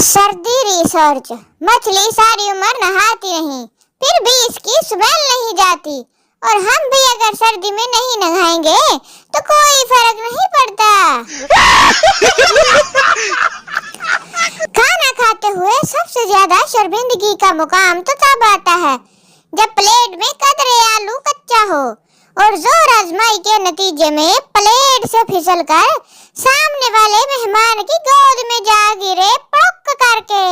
सर्दी रिसर्च। मछली सारी उम्र नहाती नहीं, फिर भी इसकी स्मेल नहीं जाती। और हम भी अगर सर्दी में नहीं नहाएंगे तो कोई फर्क नहीं पड़ता। खाना खाते हुए सबसे ज्यादा शर्मिंदगी का मुकाम तो तब आता है जब प्लेट में कतरे आलू कच्चा हो और जोर आजमाई के नतीजे में प्लेट से फिसलकर सामने वाले मेहमान की गोद में जा गिरे पड़क करके।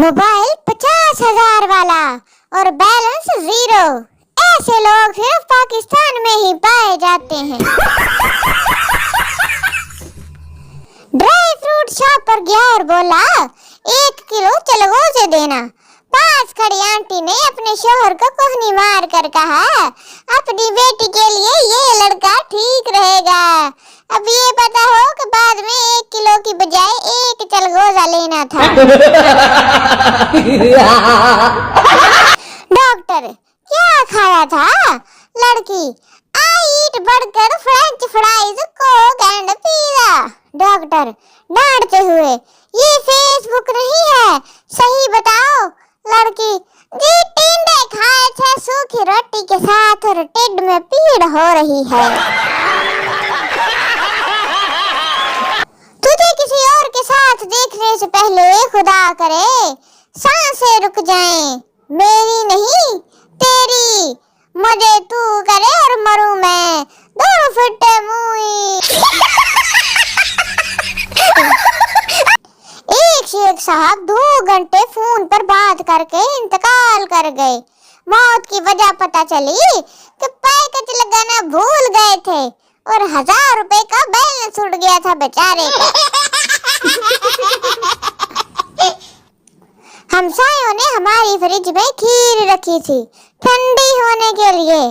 मोबाइल 50,000 वाला और बैलेंस 0, ऐसे लोग सिर्फ पाकिस्तान में ही पाए जाते हैं। ड्राई फ्रूट शॉप पर गया और बोला 1 किलो चलगो से देना। पास खड़ी आंटी ने अपने शोहर को कोहनी मार कर कहा, अपनी बेटी के लिए ये लड़का ठीक रहेगा। अब ये पता हो कि बाद में 1 किलो की बजाय 1 चलगोजा लेना था। डॉक्टर, क्या खाया था? लड़की, I eat burger, French fries, coke and pizza. Doctor डांटते हुए, ये फेसबुक नहीं है, सही बताओ। लड़की, जी टिंडे खाए थे सूखी रोटी के साथ और टिड्ड में पीड़ हो रही है। तुझे किसी और के साथ देखने से पहले खुदा करे सांसें रुक जाएं, मेरी नहीं तेरी। मुझे तू करे और मरूं मैं, दोनों फुटे मुंह। एक शेख साहब 2 घंटे फोन पर बात करके इंतकाल कर गए। मौत की वजह पता चली कि पैकेट लगाना भूल गए थे और 1000 रुपए का बैलेंस उड़ गया था बेचारे का। हमसायों ने हमारी फ्रिज में खीर रखी थी ठंडी होने के लिए।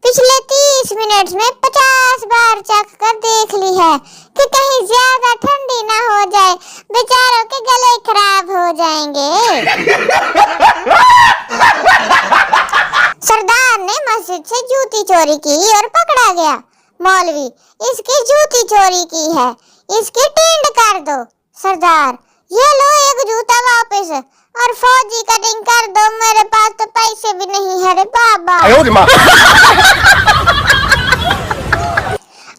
पिछले 30 मिनट में 50 बार चख कर देख ली है कि कहीं ज्यादा ठंडी ना हो जाए, बेचारों के गले खराब हो जाएंगे। सरदार ने मस्जिद से जूती चोरी की और पकड़ा गया। मौलवी, इसकी जूती चोरी की है, इसकी टिंड कर दो। सरदार, ये लो 1 जूता वापस और फौजी कटिंग कर दो, मेरे पास तो पैसे भी नहीं है रे बाबा।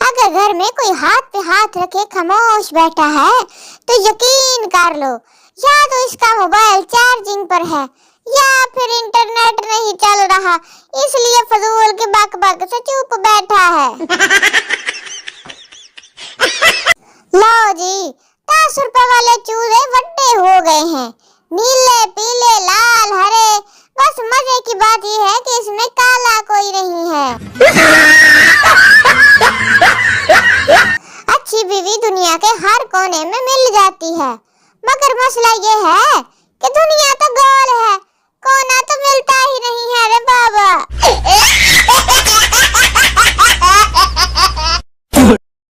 अगर घर में कोई हाथ पे हाथ रखे खामोश बैठा है तो यकीन कर लो या तो इसका मोबाइल चार्जिंग पर है या फिर इंटरनेट नहीं चल रहा, इसलिए फजूल के बक बक से चुप बैठा है। लो जी, 10 रुपए वाले चूजे बड़े हो गए हैं, नीले पीले लाल हरे। बस मजे की बात यह है कि इसमें काला कोई नहीं है। अच्छी बीवी दुनिया के हर कोने में मिल जाती है, मगर मसला ये है कि दुनिया तो गोल है।